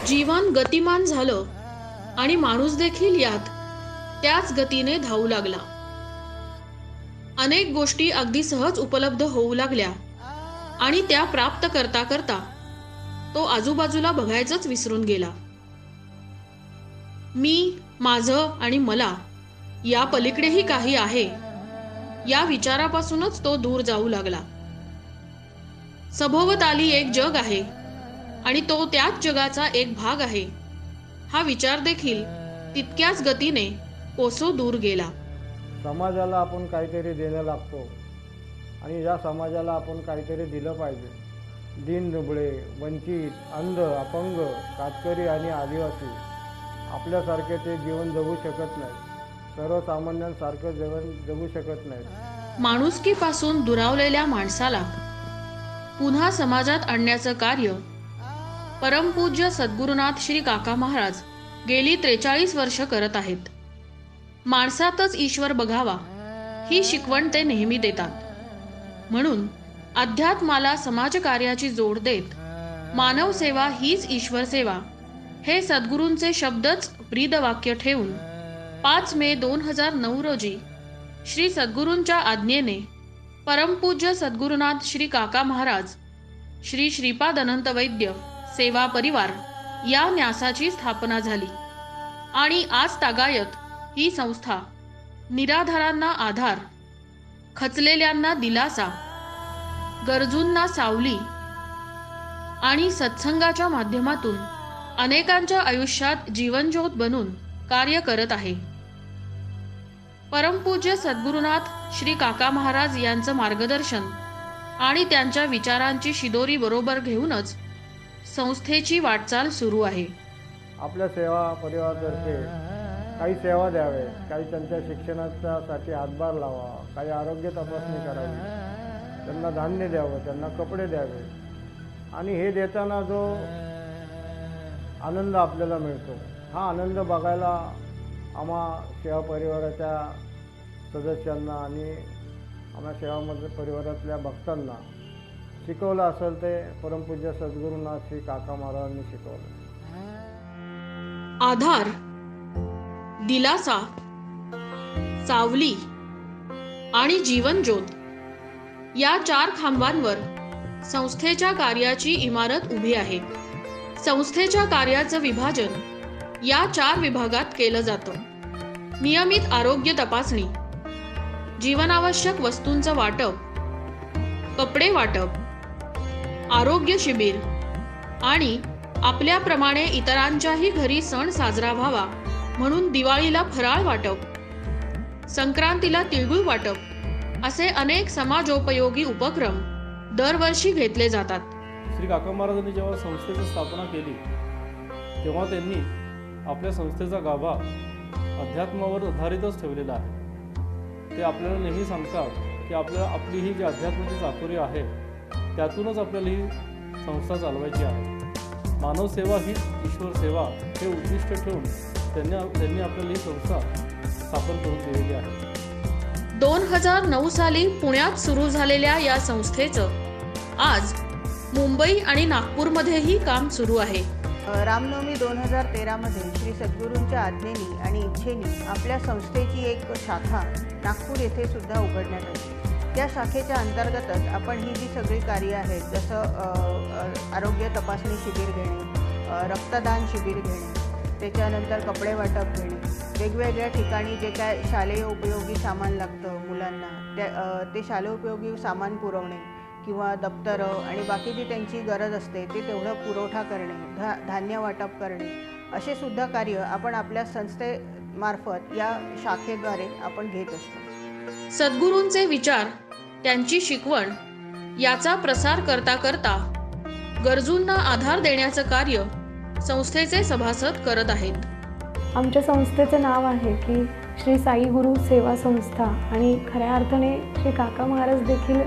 जीवन गतिमान झालं आणि माणूस देखील यात त्याच गतीने धावू लागला. अनेक गोष्टी अगदी सहज उपलब्ध होऊ लागल्या आणि त्या प्राप्त करता करता तो आजूबाजूला बघायचंच विसरून गेला. मी, माझं आणि मला या पलीकडेही काही आहे या विचारापासूनच तो दूर जाऊ लागला. सभोवताली एक जग आहे आणि तो त्याच जगाचा एक भाग आहे हा विचार देखील तितक्याच गतीने कोसो दूर गेला. समाजाला आपण काहीतरी देणं लागतो आणि या समाजाला आपण काहीतरी दिलं पाहिजे. दीन दुबळे, वंचित, अंध, अपंग, कातकरी आणि आदिवासी आपल्यासारखे ते जीवन जगू शकत नाहीत. सर्वसामान्यांसारखं जीवन जगू शकत नाहीत. माणुसकीपासून दुरावलेल्या माणसाला पुन्हा समाजात आणण्याचं कार्य परमपूज्य सद्गुरुनाथ श्री काका महाराज गेली 43 वर्ष करत आहेत. माणसातच ईश्वर बघावा ही शिकवण ते नेहमी देतात. म्हणून अध्यात्माला समाजकार्याची जोड देत मानव सेवा हीच ईश्वर सेवा हे सद्गुरूंचे शब्दच ब्रीदवाक्य ठेवून 5 मे 2009 रोजी श्री सद्गुरूंच्या आज्ञेने परमपूज्य सद्गुरुनाथ श्री काका महाराज श्री श्रीपाद अनंत वैद्य सेवा परिवार या न्यासाची स्थापना झाली आणि आज तागायत ही संस्था निराधारांना आधार, खचलेल्यांना दिलासा, गरजूंना सावली आणि सत्संगाच्या माध्यमातून अनेकांच्या आयुष्यात जीवनज्योत बनून कार्य करत आहे. परमपूज्य सद्गुरुनाथ श्री काका महाराज यांचं मार्गदर्शन आणि त्यांच्या विचारांची शिदोरी बरोबर घेऊनच संस्थेची वाटचाल सुरू आहे. आपल्या सेवा परिवारातर्फे काही सेवा द्यावे, काही त्यांच्या शिक्षणासाठी हातभार लावा, काही आरोग्य तपासणी करावी, त्यांना धान्य द्यावं, त्यांना कपडे द्यावे आणि हे देताना जो आनंद आपल्याला मिळतो हा आनंद बघायला आम्हा सेवा परिवाराच्या सदस्यांना आणि आम्हा सेवा परिवारातल्या भक्तांना शिकवलं असेल ते परमपूज्य सद्गुरुनाथ श्री काका महाराजांनी शिकवलं. आधार, दिलासा, सावली आणि जीवनज्योत या 4 खांबांवर संस्थेच्या कार्याची इमारत उभी आहे. संस्थेच्या कार्याचं विभाजन या 4 विभागात केलं जातं. नियमित आरोग्य तपासणी, जीवनावश्यक वस्तूंचं वाटप, कपडे वाटप, आरोग्य शिबिर आणि आपल्याप्रमाणे इतरांच्याही घरी सण साजरा व्हावा म्हणून दिवाळीला फराळ वाटप, संक्रांतीला तिळगुळ वाटप असे अनेक समाजोपयोगी उपक्रम दरवर्षी घेतले जातात. श्री काका महाराजांनी जेव्हा संस्थेची स्थापना केली तेव्हा त्यांनी आपल्या संस्थेचा गाभा अध्यात्मावर आधारितच ठेवलेला आहे. ते आपल्याला नेहमी सांगतात की आपल्याला आपली ही जी अध्यात्माची चाकोरी आहे त्यातूनच आपल्याला ही संस्था चालवायची आहे. मानव सेवा हीच ईश्वर सेवा हे उद्दिष्ट ठेवून त्यांनी आपल्याला ही संस्था स्थापन करून दिलेली आहे. 2009 साली पुण्यात सुरू झालेल्या या संस्थेचं आज मुंबई आणि नागपूरमध्येही काम सुरू आहे. रामनवमी 2013 मध्ये श्री सद्गुरूंच्या आज्ञेने आणि इच्छेने आपल्या संस्थेची एक शाखा नागपूर येथे सुद्धा उघडण्यात आली. त्या शाखेच्या अंतर्गतच आपण ही जी सगळी कार्य आहेत जसं आरोग्य तपासणी शिबिर घेणे, रक्तदान शिबिर घेणे, त्याच्यानंतर कपडे वाटप घेणे, वेगवेगळ्या ठिकाणी जे काय शालेय उपयोगी सामान लागतं मुलांना ते शालेय उपयोगी सामान पुरवणे किंवा दप्तरं आणि बाकी जी त्यांची गरज असते ते तेवढं पुरवठा करणे, धान्य वाटप करणे असे सुद्धा कार्य आपण आपल्या संस्थेमार्फत या शाखेद्वारे आपण घेत असतो. सद्गुरूंचे विचार, त्यांची शिकवण याचा प्रसार करता करता गरजूंना आधार देण्याचं कार्य संस्थेचे सभासद करत आहेत. आमच्या संस्थेचं नाव आहे की श्री साई गुरु सेवा संस्था आणि खऱ्या अर्थाने श्री काका महाराज देखील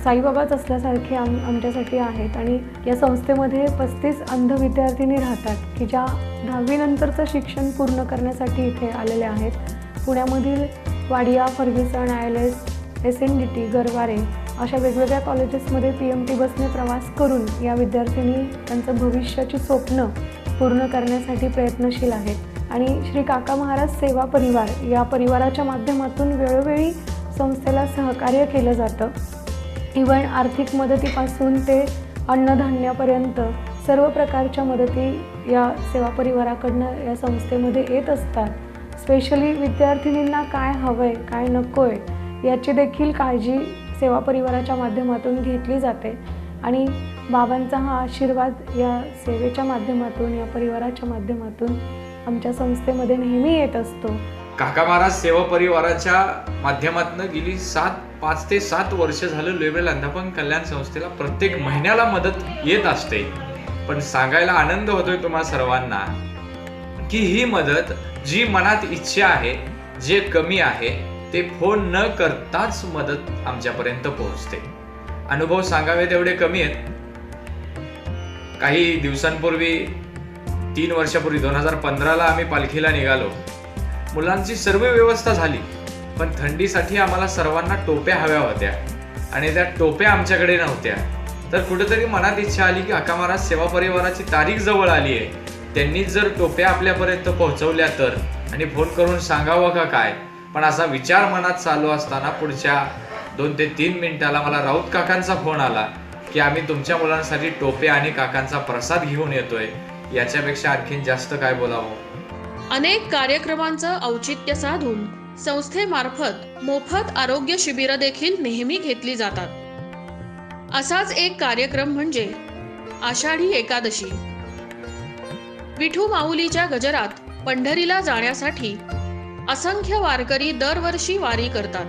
साईबाबाच असल्यासारखे आमच्यासाठी आहेत. आणि या संस्थेमध्ये 35 अंध विद्यार्थिनी राहतात की ज्या 10वी नंतरचं शिक्षण पूर्ण करण्यासाठी इथे आलेल्या आहेत. पुण्यामधील Wadia, Fergusson, ILS, SNDT, Garware अशा वेगवेगळ्या कॉलेजेसमध्ये PMT बसने प्रवास करून या विद्यार्थिनी त्यांचं भविष्याची स्वप्न पूर्ण करण्यासाठी प्रयत्नशील आहेत आणि श्री काका महाराज सेवा परिवार या परिवाराच्या माध्यमातून वेळोवेळी संस्थेला सहकार्य केलं जातं. इव्हन आर्थिक मदतीपासून ते अन्नधान्यापर्यंत सर्व प्रकारच्या मदती या सेवा परिवाराकडनं या संस्थेमध्ये येत असतात. स्पेशली विद्यार्थिनींना काय हवं आहे काय नको आहे याची देखील काळजी सेवा परिवाराच्या माध्यमातून घेतली जाते आणि बाबांचा हा आशीर्वाद या सेवेच्या माध्यमातून या परिवाराच्या माध्यमातून आमच्या संस्थेमध्ये नेहमी येत असतो. काका महाराज सेवा परिवाराच्या माध्यमातून गेली 5 ते 7 वर्ष झालं लेबल अंधापंग कल्याण संस्थेला प्रत्येक महिन्याला मदत येत असते. पण सांगायला आनंद होतोय तुम्हा सर्वांना की ही मदत जी मनात इच्छा आहे जे कमी आहे ते फोन न करताच मदत आमच्यापर्यंत पोहोचते. अनुभव सांगावे तेवढे कमी आहेत. काही दिवसांपूर्वी 3 वर्षापूर्वी 2015ला आम्ही पालखीला निघालो. मुलांची सर्व व्यवस्था झाली पण थंडीसाठी आम्हाला सर्वांना टोप्या हव्या होत्या आणि त्या टोप्या आमच्याकडे नव्हत्या. तर कुठेतरी मनात इच्छा आली की काका महाराज सेवा परिवाराची तारीख जवळ आली आहे, त्यांनी जर टोप्या आपल्यापर्यंत पोहोचवल्या तर, आणि फोन करून सांगावं का काय. पण असा विचार मनात चालू असताना पुढच्या 2 ते 3 मिनिटाला मला राऊत काकांचा फोन आला की आम्ही तुमच्या मुलांसाठी टोप्या आणि काकांचा प्रसाद घेऊन येतोय. याच्यापेक्षा आणखीन जास्त काय बोलावं. अनेक कार्यक्रमांचं औचित्य साधून संस्थेमार्फत मोफत आरोग्य शिबिरं देखील नेहमी घेतली जातात. असाच एक कार्यक्रम म्हणजे आषाढी एकादशी. विठू माऊलीच्या गजरात पंढरीला जाण्यासाठी असंख्य वारकरी दरवर्षी वारी करतात.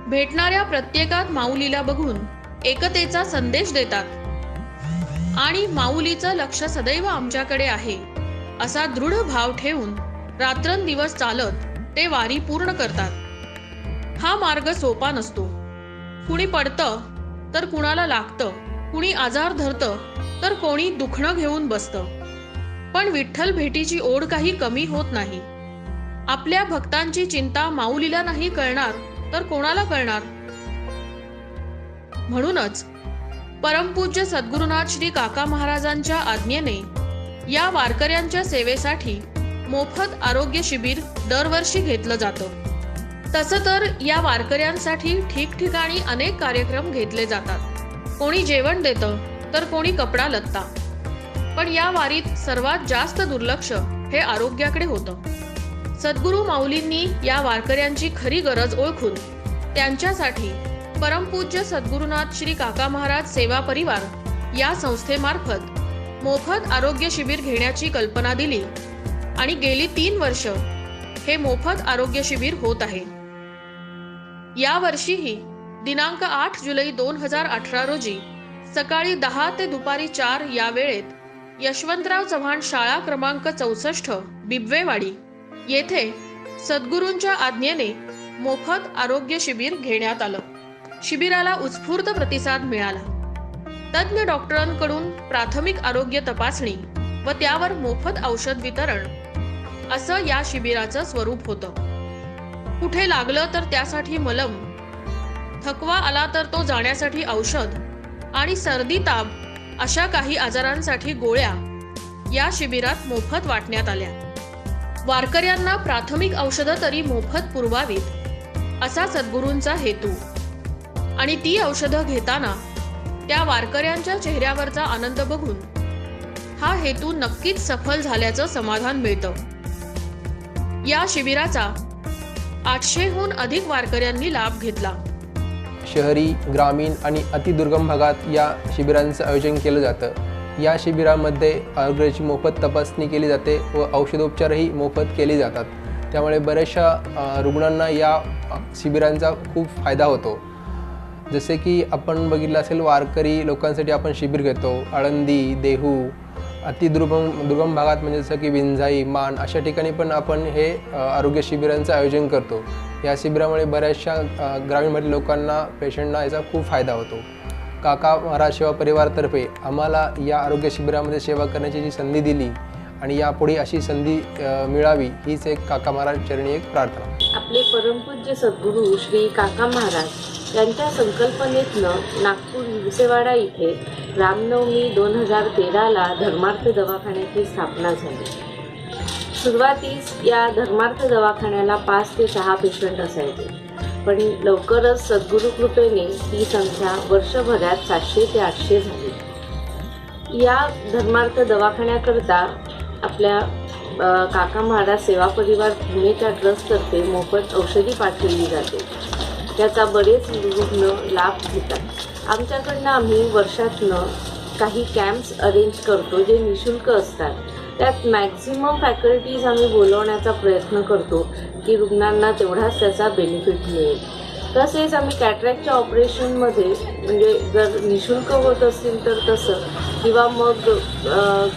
भेटणाऱ्या प्रत्येकात माऊलीला बघून एकतेचा संदेश देतात आणि माऊलीचं लक्ष सदैव आमच्याकडे आहे असा दृढ भाव ठेवून रात्रंदिवस चालत ते वारी पूर्ण करतात. हा मार्ग सोपा नसतो. कुणी पडतं तर कुणाला लागतं, कुणी आजार धरतं तर कोणी दुखणं घेऊन बसतं. पण विठ्ठल भेटीची ओढ काही कमी होत नाही. आपल्या भक्तांची चिंता माऊलीला नाही कळणार तर कोणाला कळणार. म्हणूनच परमपूज्य सद्गुरुनाथ श्री काका महाराजांच्या आज्ञेने या वारकऱ्यांच्या सेवेसाठी मोफत आरोग्य शिबिर दरवर्षी घेतलं जातं. तसं तर या वारकऱ्यांसाठी ठिकठिकाणी अनेक कार्यक्रम घेतले जातात. कोणी जेवण देतं तर कोणी कपडा लत्ता. पण या वारीत सर्वात जास्त दुर्लक्ष हे आरोग्याकडे होतं. सद्गुरू माऊलींनी या वारकऱ्यांची खरी गरज ओळखून त्यांच्यासाठी परमपूज्य सद्गुरुनाथ श्री काका महाराज सेवा परिवार या संस्थेमार्फत मोफत आरोग्य शिबिर घेण्याची कल्पना दिली आणि गेली 3 वर्ष हे मोफत आरोग्य शिबिर होत आहे. या वर्षीही दिनांक 8 जुलै 2018 रोजी सकाळी 10 ते दुपारी 4 या वेळेत यशवंतराव चव्हाण शाळा क्रमांक 64 बिबवेवाडी येथे सद्गुरूंच्या आज्ञेने मोफत आरोग्य शिबिर घेण्यात आलं. शिबिराला उत्स्फूर्त प्रतिसाद मिळाला. तज्ज्ञ डॉक्टरांकडून प्राथमिक आरोग्य तपासणी व त्यावर मोफत औषध वितरण असं या शिबिराचं स्वरूप होतं. कुठे लागलं तर त्यासाठी मलम, थकवा आला तर तो जाण्यासाठी औषध आणि सर्दी ताप अशा काही आजारांसाठी गोळ्या या शिबिरात मोफत वाटण्यात आल्या. वारकऱ्यांना प्राथमिक औषधं तरी मोफत पुरवावीत असा सद्गुरूंचा हेतू आणि ती औषधं घेताना त्या वारकऱ्यांच्या चेहऱ्यावरचा आनंद बघून हा हेतू नक्कीच सफल झाल्याचं समाधान मिळतं. या शिबिराचा 800हून अधिक वारकऱ्यांनी लाभ घेतला. शहरी, ग्रामीण आणि अतिदुर्गम भागात या शिबिरांचं आयोजन केलं जातं. या शिबिरामध्ये आरोग्याची मोफत तपासणी केली जाते व औषधोपचारही मोफत केले जातात. त्यामुळे बऱ्याचशा रुग्णांना या शिबिरांचा खूप फायदा होतो. जसे की आपण बघितलं असेल, वारकरी लोकांसाठी आपण शिबिर घेतो. आळंदी, देहू, दुर्गम भागात म्हणजे जसं की विंझाई, मान अशा ठिकाणी पण आपण हे आरोग्य शिबिरांचं आयोजन करतो. या शिबिरामुळे बऱ्याचशा ग्रामीण भागातील लोकांना, पेशंटना याचा खूप फायदा होतो. काका महाराज सेवा परिवारातर्फे आम्हाला या आरोग्य शिबिरामध्ये सेवा करण्याची जी संधी दिली आणि यापुढे अशी संधी मिळावी हीच एक काका महाराज चरणी एक प्रार्थना. आपले परमपूज्य सद्गुरू श्री काका महाराज यांच्या संकल्पनेतनं नागपूर हिवसेवाडा इथे रामनवमी 2013ला धर्मार्थ दवाखान्याची स्थापना झाली. सुरुवातीस या धर्मार्थ दवाखान्याला 5 ते 6 पेशंट असायचे, पण लवकरच सद्गुरू कृपेने ही संख्या वर्षभरात 700 ते 800 झाली. या धर्मार्थ दवाखान्याकरता आपल्या काका महाराज सेवा परिवार पुणेच्या ट्रस्टतर्फे मोफत औषधी पाठवली जाते. त्याचा बरेच रुग्ण लाभ घेतात. आमच्याकडनं आम्ही वर्षातनं काही कॅम्प्स अरेंज करतो जे निःशुल्क असतात. त्यात मॅक्झिमम फॅकल्टीज आम्ही बोलवण्याचा प्रयत्न करतो की रुग्णांना तेवढाच त्याचा बेनिफिट मिळेल. तसेच आम्ही कॅटरॅक्टच्या ऑपरेशनमध्ये म्हणजे जर निःशुल्क होत असतील तर तसं, किंवा मग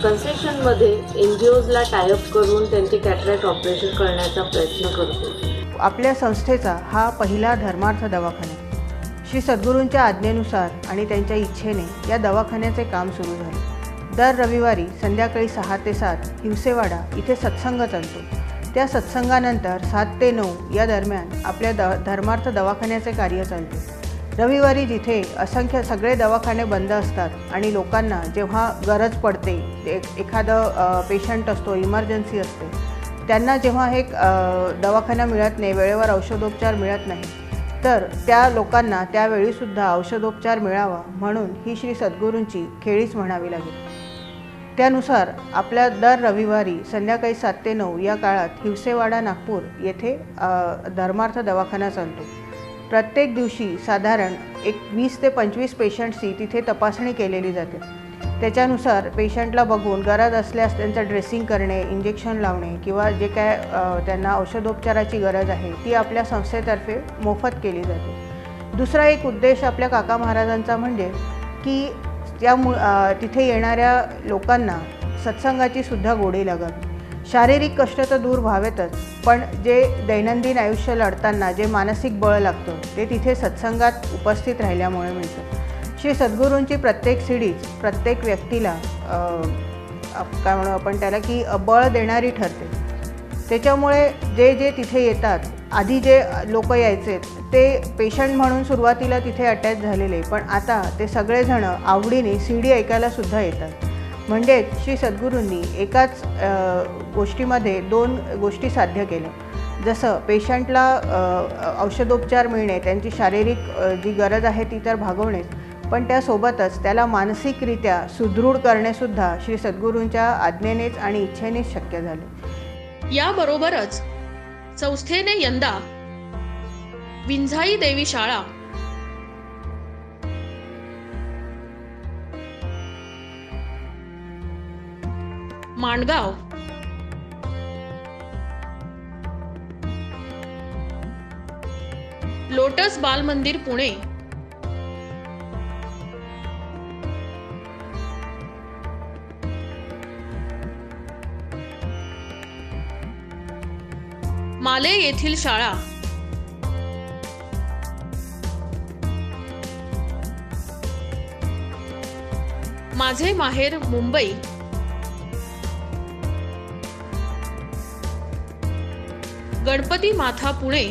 कन्सेशनमध्ये NGOजला टायअप करून त्यांचे कॅटरॅक्ट ऑपरेशन करण्याचा प्रयत्न करतो. आपल्या संस्थेचा हा पहिला धर्मार्थ दवाखाना श्री सद्गुरूंच्या आज्ञेनुसार आणि त्यांच्या इच्छेने या दवाखान्याचे काम सुरू झाले. दर रविवारी संध्याकाळी 6 ते 7 हिवसेवाडा इथे सत्संग चालतो. त्या सत्संगानंतर 7 ते 9 या दरम्यान आपल्या धर्मार्थ दवाखान्याचे कार्य चालते. रविवारी जिथे असंख्य सगळे दवाखाने बंद असतात आणि लोकांना जेव्हा गरज पडते, एखादं पेशंट असतो, इमर्जन्सी असते, त्यांना जेव्हा एक दवाखाना मिळत नाही, वेळेवर औषधोपचार मिळत नाही, तर त्या लोकांना त्यावेळीसुद्धा औषधोपचार मिळावा म्हणून ही श्री सद्गुरूंची खेळीच म्हणावी लागेल. त्यानुसार आपल्या दर रविवारी संध्याकाळी 7 ते 9 या काळात हिवसेवाडा नागपूर येथे धर्मार्थ दवाखाना चालतो. प्रत्येक दिवशी साधारण 20 ते 25 पेशंट्सची तिथे तपासणी केलेली जाते. त्याच्यानुसार पेशंटला बघून गरज असल्यास त्यांचं ड्रेसिंग करणे, इंजेक्शन लावणे किंवा जे काय त्यांना औषधोपचाराची गरज आहे ती आपल्या संस्थेतर्फे मोफत केली जाते. दुसरा एक उद्देश आपल्या काका महाराजांचा म्हणजे की तिथे येणाऱ्या लोकांना सत्संगाची सुद्धा गोडी लागावी. शारीरिक कष्ट तर दूर व्हावेतच, पण जे दैनंदिन आयुष्य लढताना जे मानसिक बळ लागतं ते तिथे सत्संगात उपस्थित राहिल्यामुळे मिळतं. श्री सद्गुरूंची प्रत्येक सिडीज प्रत्येक व्यक्तीला काय म्हणू आपण त्याला की बळ देणारी ठरते. त्याच्यामुळे जे तिथे येतात, आधी जे लोक यायचे ते पेशंट म्हणून सुरुवातीला तिथे अटॅच झालेले, पण आता ते सगळेजणं आवडीने CD ऐकायला सुद्धा येतात. म्हणजेच श्री सद्गुरूंनी एकाच गोष्टीमध्ये 2 गोष्टी साध्य केल्या. जसं पेशंटला औषधोपचार मिळणे, त्यांची शारीरिक जी गरज आहे ती तर भागवणेच, पण त्यासोबतच त्याला मानसिकरित्या सुदृढ करणेसुद्धा श्री सद्गुरूंच्या आज्ञेनेच आणि इच्छेनेच शक्य झाले. याबरोबरच संस्थेने यंदा विंझाई देवी शाळा, माणगाव, लोटस बाल मंदिर पुणे, माले येथील शाळा, माझे माहेर मुंबई, गणपती माथा पुणे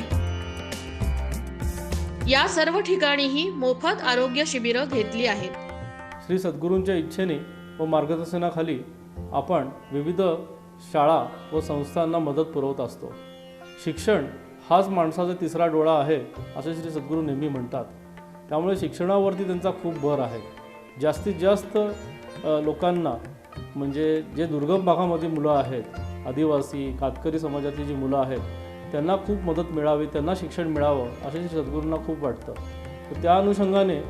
या सर्व ठिकाणीही मोफत आरोग्य शिबिरं घेतली आहेत. श्री सद्गुरूंच्या इच्छेने व मार्गदर्शनाखाली आपण विविध शाळा व संस्थांना मदत पुरवत असतो. शिक्षण हाच माणसाचा तिसरा डोळा आहे असे श्री सद्गुरू नेहमी म्हणतात. त्यामुळे शिक्षणावरती त्यांचा खूप भर आहे. जास्तीत जास्त लोकांना म्हणजे जे दुर्गम भागामध्ये मुलं आहेत, आदिवासी कातकरी समाजातली जी मुलं आहेत, त्यांना खूप मदत मिळावी, त्यांना शिक्षण मिळावं असे श्री सद्गुरूंना खूप वाटतं. तर त्या अनुषंगाने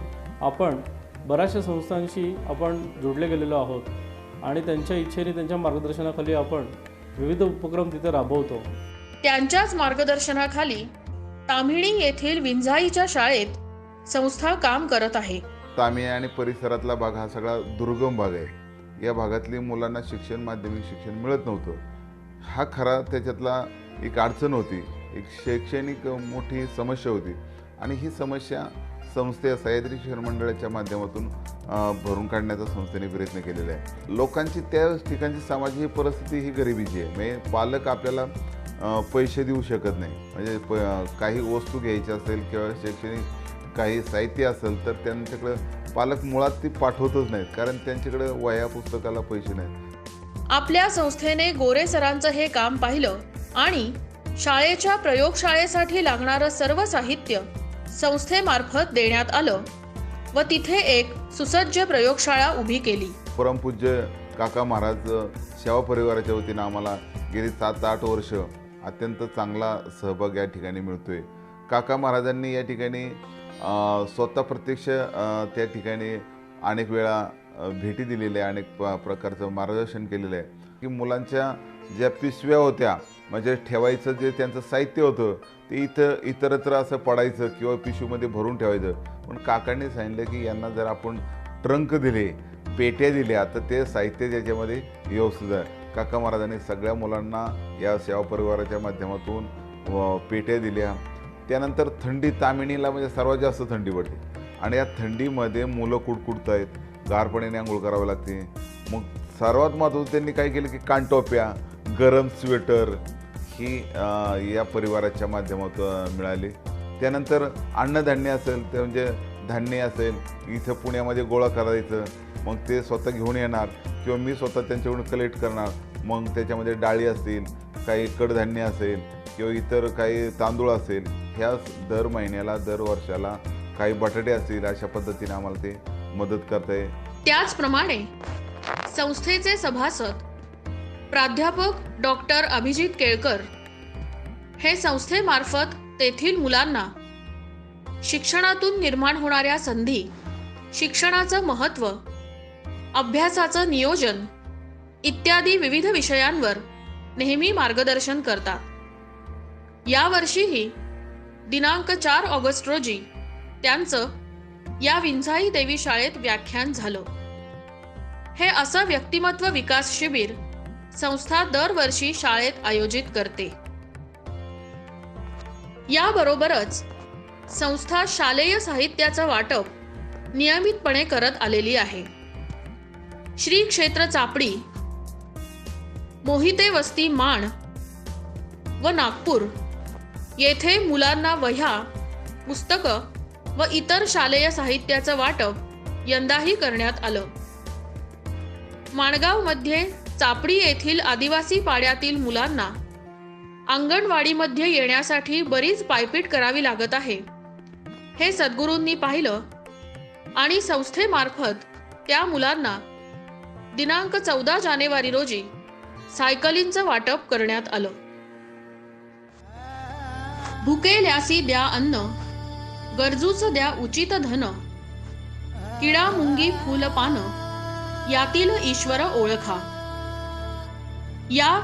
आपण बऱ्याचशा संस्थांशी आपण जोडले गेलेलो आहोत आणि त्यांच्या इच्छेने त्यांच्या मार्गदर्शनाखाली आपण विविध उपक्रम तिथे राबवतो. त्यांच्याच मार्गदर्शनाखाली ताम्हिणी येथील विंझाईच्या शाळेत संस्था काम करत आहे. तामिळ आणि परिसरातला भाग हा सगळा दुर्गम भाग आहे. या भागातली मुलांना शिक्षण, माध्यमिक शिक्षण मिळत नव्हतं. हा खरा त्याच्यातला एक अडचण होती, एक शैक्षणिक मोठी समस्या होती आणि ही समस्या संस्थे सह्याद्री शहर मंडळाच्या माध्यमातून भरून काढण्याचा संस्थेने प्रयत्न केलेला आहे. लोकांची त्या ठिकाणची सामाजिक परिस्थिती ही गरिबीची आहे. म्हणजे पालक आपल्याला पैसे देऊ शकत नाही, म्हणजे काही वस्तू घ्यायची असेल किंवा शैक्षणिक काही साहित्य असेल तर त्यांच्याकडे पालक मुळात ती पाठवतच नाहीत, कारण त्यांच्याकडे वह्या पुस्तकाला पैसे नाहीत. आपल्या संस्थेने गोरे सरांचं हे काम पाहिलं आणि शाळेच्या प्रयोगशाळेसाठी लागणारं सर्व साहित्य संस्थेमार्फत देण्यात आलं व तिथे एक सुसज्ज प्रयोगशाळा उभी केली. परमपूज्य काका महाराज सेवा परिवाराच्या वतीनं आम्हाला गेली 7-8 वर्ष अत्यंत चांगला सहभाग या ठिकाणी मिळतोय. काका महाराजांनी या ठिकाणी स्वतः प्रत्यक्ष त्या ठिकाणी अनेक वेळा भेटी दिलेल्या, अनेक प्रकारचं मार्गदर्शन केलेलं आहे की मुलांच्या ज्या पिशव्या होत्या, म्हणजे ठेवायचं जे त्यांचं साहित्य होतं ते इतरत्र असं पडायचं किंवा पिशवीमध्ये भरून ठेवायचं. पण काकांनी सांगितलं की यांना जर आपण ट्रंक दिले, पेट्या दिल्या, तर ते साहित्य ज्याच्यामध्ये व्यवस्थित आहे. काका महाराजांनी सगळ्या मुलांना या सेवा परिवाराच्या माध्यमातून पेट्या दिल्या. त्यानंतर थंडी तामिनीला म्हणजे सर्वात जास्त थंडी पडते आणि या थंडीमध्ये मुलं कुडकुडत आहेत, गार पाण्याने आंघोळ करावी लागते. मग सर्वात महत्त्वाचं त्यांनी काय केलं की कानटोप्या, गरम स्वेटर ही या परिवाराच्या माध्यमातून मिळाली. त्यानंतर अन्नधान्य असेल, ते म्हणजे धान्य असेल, इथं पुण्यामध्ये गोळा करायचं, मग ते स्वतः घेऊन येणार किंवा मी स्वतः त्यांच्याकडून कलेक्ट करणार. मग त्याच्यामध्ये डाळी असतील, काही कडधान्य असेल किंवा इतर काही तांदूळ असेल, ह्या दर महिन्याला, दर वर्षाला काही बटाटे असतील, अशा पद्धतीने आम्हाला ते मदत करते. त्याचप्रमाणे संस्थेचे सभासद प्राध्यापक डॉक्टर अभिजित केळकर हे संस्थेमार्फत तेथील मुलांना शिक्षणातून निर्माण होणाऱ्या संधी, शिक्षणाचं महत्त्व, अभ्यासाचं नियोजन इत्यादी विविध विषयांवर नेहमी मार्गदर्शन करतात. यावर्षीही दिनांक 4 ऑगस्ट रोजी त्यांचं या विंझाई देवी शाळेत व्याख्यान झालं. हे असं व्यक्तिमत्व विकास शिबिर संस्था दरवर्षी शाळेत आयोजित करते. याबरोबरच संस्था शालेय साहित्याचं वाटप नियमितपणे करत आलेली आहे. श्री क्षेत्र चापडी, मोहिते वस्ती माण व नागपूर येथे मुलांना वह्या, पुस्तकं व इतर शालेय साहित्याचं वाटप यंदाही करण्यात आलं. माणगावमध्ये चापडी येथील आदिवासी पाड्यातील मुलांना अंगणवाडीमध्ये येण्यासाठी बरीच पायपीट करावी लागत आहे. हे सद्गुरूंनी पाहिलं आणि संस्थेमार्फत त्या मुलांना दिनांक 14 जानेवारी रोजी सायकलींचं वाटप करण्यात आलं. भुकेल्यासी द्या अन्न, गरजूचं द्या उचित धन, किडा मुंगी फूल पान, यातील ईश्वर ओळखा. या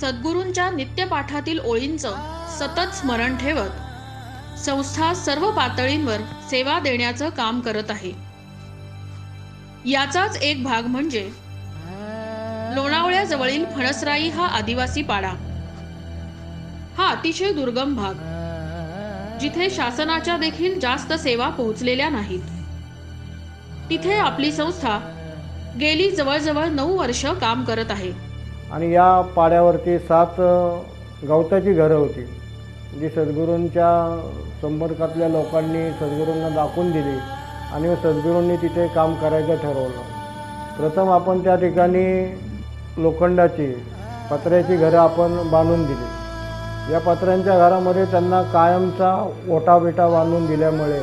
सद्गुरूंच्या नित्यपाठातील ओळींचं सतत स्मरण ठेवत संस्था सर्व पातळींवर सेवा देण्याचं काम करत आहे. याचाच एक भाग म्हणजे लोणावळ्याजवळील फणसराई हा आदिवासी पाडा. हा अतिशय दुर्गम भाग, जिथे शासनाच्या देखील जास्त सेवा पोहोचलेल्या नाहीत. तिथे आपली संस्था गेली जवळजवळ 9 वर्ष काम करत आहे. आणि या पाड्यावरती 7 गवताची घरं होती, जी सद्गुरूंच्या संपर्कातल्या लोकांनी सद्गुरूंना दाखवून दिली आणि सद्गुरूंनी तिथे काम करायचं ठरवलं. प्रथम आपण त्या ठिकाणी लोखंडाची, पत्र्याची घरं आपण बांधून दिली. या पत्र्यांच्या घरामध्ये त्यांना कायमचा ओटा बांधून दिल्यामुळे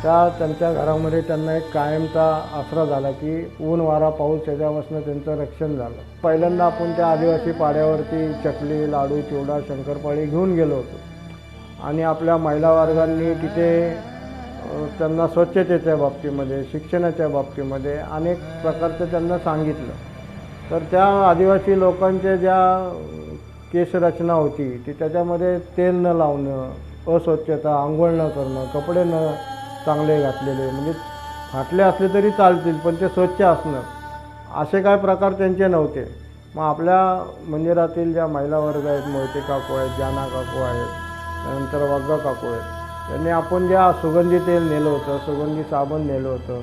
त्यांच्या घरामध्ये त्यांना एक कायमचा आसरा झाला की ऊन, वारा, पाऊस याच्यापासून त्यांचं रक्षण झालं. पहिल्यांदा आपण त्या आदिवासी पाड्यावरती चकली, लाडू, चिवडा, शंकरपाळी घेऊन गेलो होतो आणि आपल्या महिला वर्गांनी तिथे त्यांना स्वच्छतेच्या बाबतीमध्ये, शिक्षणाच्या बाबतीमध्ये अनेक प्रकारचं त्यांना सांगितलं. तर त्या आदिवासी लोकांच्या ज्या केशरचना होती ती त्याच्यामध्ये तेल न लावणं, अस्वच्छता, आंघोळ न करणं, कपडे न चांगले घातलेले, म्हणजे फाटले असले तरी चालतील पण ते स्वच्छ असणं, असे काय प्रकार त्यांचे नव्हते. मग आपल्या मंदिरातील ज्या महिला वर्ग आहेत, मोहिते काकू आहेत, जाना काकू आहेत, त्यानंतर वग्गा काकू आहेत, त्यांनी आपण ज्या सुगंधी तेल नेलं होतं, सुगंधी साबण नेलं होतं,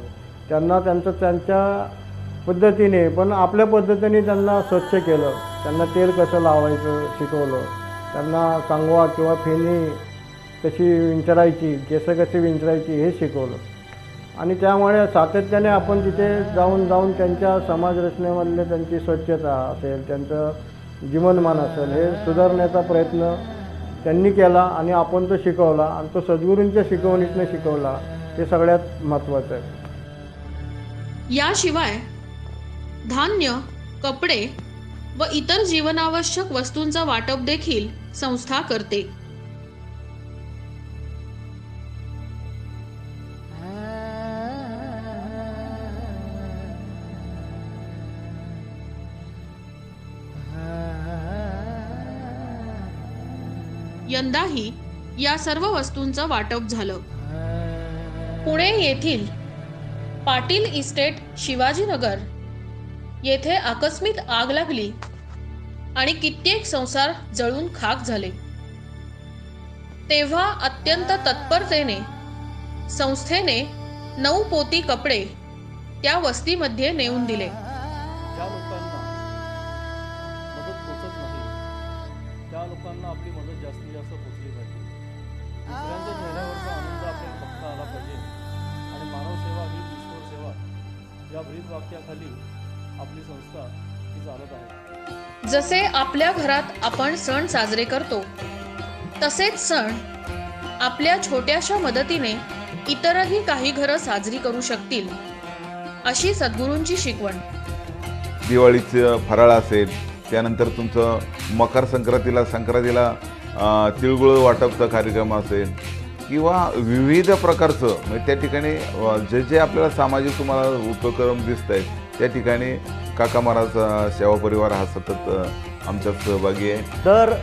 त्यांना त्यांच्या पद्धतीने पण आपल्या पद्धतीने त्यांना स्वच्छ केलं. त्यांना तेल कसं लावायचं शिकवलं. त्यांना कंगवा किंवा फेनी कशी विंचरायची, केस कशी विंचरायची हे शिकवलं. आणि त्यामुळे सातत्याने आपण तिथे जाऊन त्यांच्या समाजरचनेमधले त्यांची स्वच्छता असेल, त्यांचं जीवनमान असेल, हे सुधारण्याचा प्रयत्न त्यांनी केला आणि आपण तो शिकवला आणि तो सद्गुरूंच्या शिकवणीतनं शिकवला. हे सगळ्यात महत्त्वाचं आहे. याशिवाय धान्य, कपडे व इतर जीवनावश्यक वस्तूंचं वाटप देखील संस्था करते. यंदाही या सर्व वस्तूंचं वाटप झालं. पुणे येथील पाटील इस्टेट शिवाजीनगर येथे आकस्मिक आग लागली आणि कित्येक संसार जळून खाक झाले. तेव्हा अत्यंत तत्परतेने संस्थेने 9 पोती कपडे त्या वस्तीमध्ये नेऊन दिले. ज्या लोकांना मदत पोचत नाही त्या लोकांना आपली मदत जास्तीत जास्त पोचली पाहिजे. दुसऱ्यांच्या चेहऱ्यावरचा आनंद आपल्याला बघता आला पाहिजे आणि मानव सेवा ही ईश्वर सेवा या ब्रीद वाक्याखाली आपली संस्था ही चालत आहे. जसे आपल्या घरात आपण सण साजरे करतो तसेच सण आपल्या छोट्याशा मदतीने इतरही काही घरं साजरी करू शकतील, अशी सद्गुरूंची शिकवण. दिवाळीचं फराळ असेल, त्यानंतर तुमचं मकर संक्रांतीला तिळगुळ वाटपचा कार्यक्रम असेल किंवा विविध प्रकारचं म्हणजे त्या ठिकाणी जे जे आपल्याला सामाजिक तुम्हाला उपक्रम दिसत आहेत त्या ठिकाणी काका महाराज सेवा परिवार हा सतत आमच्यात सहभागी आहे. दर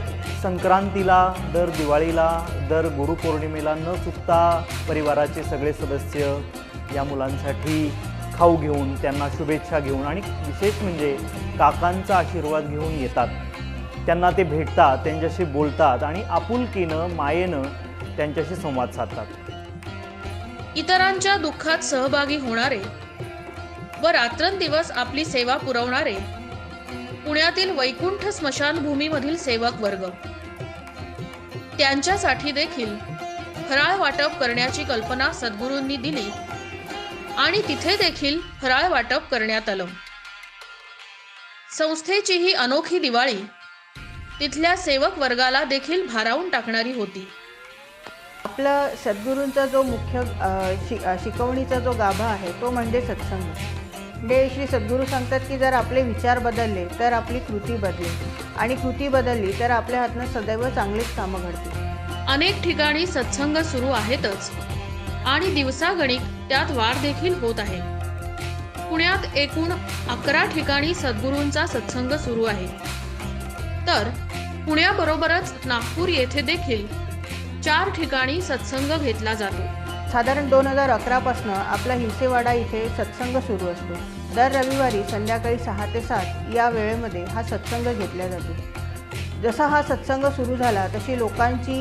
संक्रांतीला, दर दिवाळीला, दर गुरुपौर्णिमेला न चुकता परिवाराचे सगळे सदस्य या मुलांसाठी खाऊ घेऊन, त्यांना शुभेच्छा घेऊन आणि विशेष म्हणजे काकांचा आशीर्वाद घेऊन येतात. त्यांना ते भेटतात, त्यांच्याशी बोलतात आणि आपुलकीनं, मायेनं त्यांच्याशी संवाद साधतात. इतरांच्या दुःखात सहभागी होणारे व रात्रंदिवस आपली सेवा पुरवणारे पुण्यातील वैकुंठ स्मशानभूमीमधील सेवक वर्ग, त्यांच्यासाठी देखील फराळ वाटप करण्याची कल्पना सद्गुरूंनी दिली आणि तिथे देखील फराळ वाटप करण्यात आलं. संस्थेची ही अनोखी दिवाळी तिथल्या सेवक वर्गाला देखील भारावून टाकणारी होती. आपला सद्गुरूंचा जो मुख्य शिकवणीचा जो गाभा आहे तो म्हणजे सत्संग. म्हणजे श्री सद्गुरू सांगतात की जर आपले विचार बदलले तर आपली कृती बदलेल आणि कृती बदलली तर आपल्या हातनं सदैव चांगलीच कामं घडतील. अनेक ठिकाणी सत्संग सुरू आहेतच आणि दिवसागणिक त्यात वाढ देखील होत आहे. पुण्यात एकूण 11 ठिकाणी सद्गुरूंचा सत्संग सुरू आहे. तर पुण्याबरोबरच नागपूर येथे देखील 4 ठिकाणी सत्संग घेतला जातो. साधारण 2011 पासून आपला हिंसेवाडा इथे सत्संग सुरू असतो. दर रविवारी संध्याकाळी 6 ते 7 या वेळेमध्ये हा सत्संग घेतला जातो. जसा हा सत्संग सुरू झाला तशी लोकांची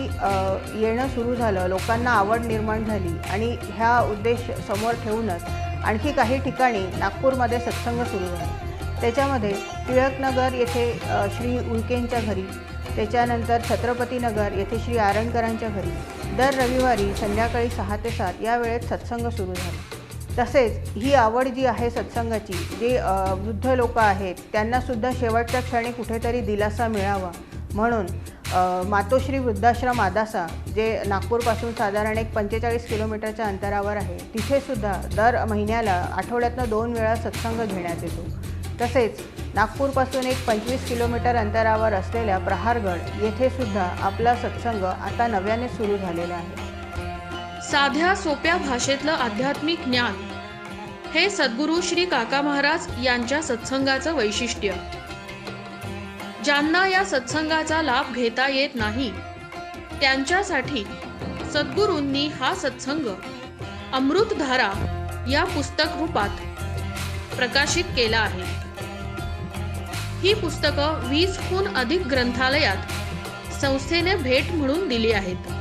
येणं सुरू झालं, लोकांना आवड निर्माण झाली आणि ह्या उद्देश समोर ठेवूनच आणखी काही ठिकाणी नागपूरमध्ये सत्संग सुरू झाला. त्याच्यामध्ये टिळकनगर येथे श्री उल्केंच्या घरी, त्याच्यानंतर छत्रपतीनगर येथे श्री आरणकरांच्या घरी दर रविवारी संध्याकाळी 6 ते 7 या वेळेत सत्संग सुरू झाला. तसेच ही आवड जी आहे सत्संगाची, जे वृद्ध लोक आहेत त्यांनासुद्धा शेवटच्या क्षणी कुठेतरी दिलासा मिळावा म्हणून मातोश्री वृद्धाश्रम आदासा, जे नागपूरपासून साधारण एक 45 किलोमीटरच्या अंतरावर आहे, तिथेसुद्धा दर महिन्याला आठवड्यातनं 2 वेळा सत्संग घेण्यात येतो. तसेच नागपूरपासून एक 25 किलोमीटर अंतरावर असलेल्या प्रहारगड येथे सुद्धा आपला सत्संग आता नव्याने सुरू झालेला आहे. साध्या सोप्या भाषेतलं आध्यात्मिक ज्ञान हे सद्गुरू श्री काका महाराज यांच्या सत्संगाचं वैशिष्ट्य. ज्यांना या सत्संगाचा लाभ घेता येत नाही त्यांच्यासाठी सद्गुरूंनी हा सत्संग अमृतधारा या पुस्तक रूपात प्रकाशित केला आहे. ही पुस्तकं 20हून अधिक ग्रंथालयात संस्थेने भेट म्हणून दिली आहेत.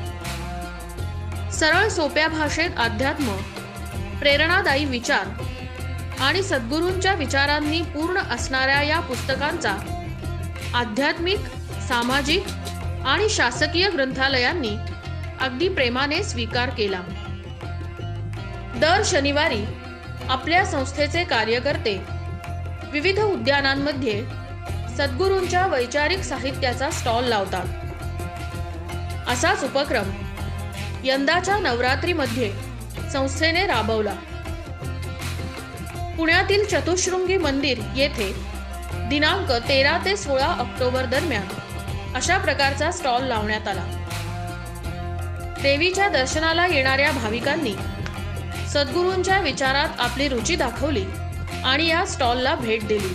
सरळ सोप्या भाषेत अध्यात्म, प्रेरणादायी विचार आणि सद्गुरूंच्या विचारांनी पूर्ण असणाऱ्या या पुस्तकांचा आध्यात्मिक, सामाजिक आणि शासकीय ग्रंथालयांनी अगदी प्रेमाने स्वीकार केला. दर शनिवारी आपल्या संस्थेचे कार्यकर्ते विविध उद्यानांमध्ये सद्गुरूंच्या वैचारिक साहित्याचा स्टॉल लावतात. असाच उपक्रम यंदाच्या नवरात्रीमध्ये संस्थेने राबवला. पुण्यातील चतुश्रृंगी मंदिर येथे दिनांक 13 ते 16 ऑक्टोबर दरम्यान अशा प्रकारचा स्टॉल लावण्यात आला. देवीच्या दर्शनाला येणाऱ्या भाविकांनी सद्गुरूंच्या विचारात आपली रुची दाखवली आणि या स्टॉलला भेट दिली.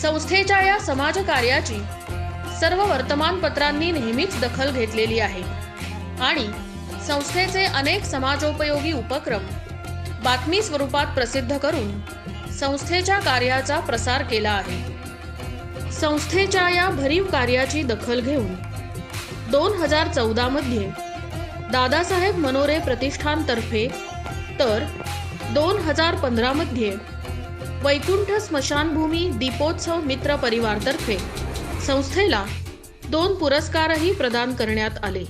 संस्थेच्या या समाजकार्याची सर्व वर्तमानपत्रांनी नेहमीच दखल घेतलेली आहे आणि संस्थेचे अनेक समाजोपयोगी उपक्रम बातमी स्वरूपात प्रसिद्ध करून संस्थेच्या कार्याचा प्रसार केला आहे. संस्थेच्या या भरीव कार्याची दखल घेऊन 2014 मध्ये दादासाहेब मनोरे प्रतिष्ठानतर्फे तर 2015 मध्ये वैकुंठ स्मशानभूमी दीपोत्सव मित्र परिवारतर्फे संस्थेला 2 पुरस्कारही प्रदान करण्यात आले.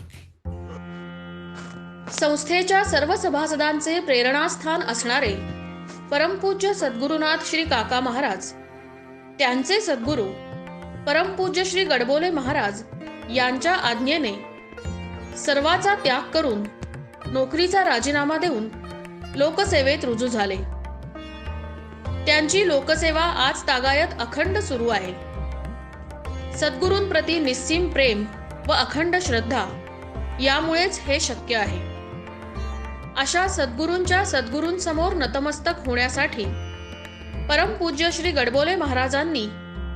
संस्थेच्या सर्व सभासदांचे प्रेरणास्थान असणारे परमपूज्य सद्गुरुनाथ श्री काका महाराज, त्यांचे सद्गुरू परमपूज्य श्री गडबोले महाराज यांच्या आज्ञेने सर्वाचा त्याग करून नोकरीचा राजीनामा देऊन लोकसेवेत रुजू झाले. त्यांची लोकसेवा आज तागायत अखंड सुरू आहे. सद्गुरूंप्रती निस्सीम प्रेम व अखंड श्रद्धा यामुळेच हे शक्य आहे. अशा सद्गुरूंच्या सद्गुरूंसमोर नतमस्तक होण्यासाठी परमपूज्य श्री गडबोले महाराजांनी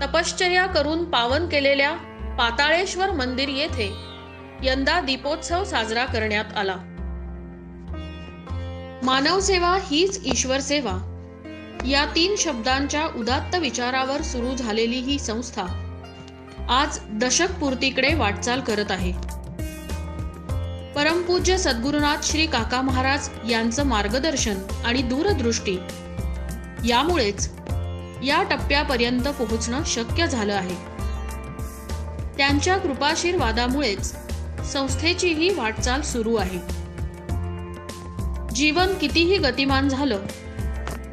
तपश्चर्या करून पावन केलेल्या पाताळेश्वर मंदिर येथे यंदा दीपोत्सव साजरा करण्यात आला. मानव सेवा हीच ईश्वर सेवा या 3 शब्दांच्या उदात्त विचारावर सुरू झालेली ही संस्था आज दशक पूर्तीकडे वाटचाल करत आहे. परमपूज्य सद्गुरुनाथ श्री काका महाराज यांचं मार्गदर्शन आणि दूरदृष्टी यामुळेच या टप्प्यापर्यंत पोहोचणं शक्य झालं आहे. त्यांच्या कृपाशीर्वादामुळेच संस्थेची ही वाटचाल सुरू आहे. जीवन कितीही गतिमान झालं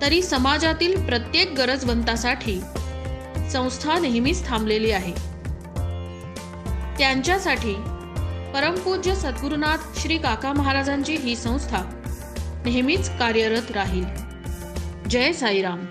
तरी समाजातील प्रत्येक गरजवंतासाठी संस्था नेहमीच थांबलेली आहे. त्यांच्यासाठी परमपूज्य सद्गुरुनाथ श्री काका महाराजांची ही संस्था नेहमीच कार्यरत राहील. जय साईराम.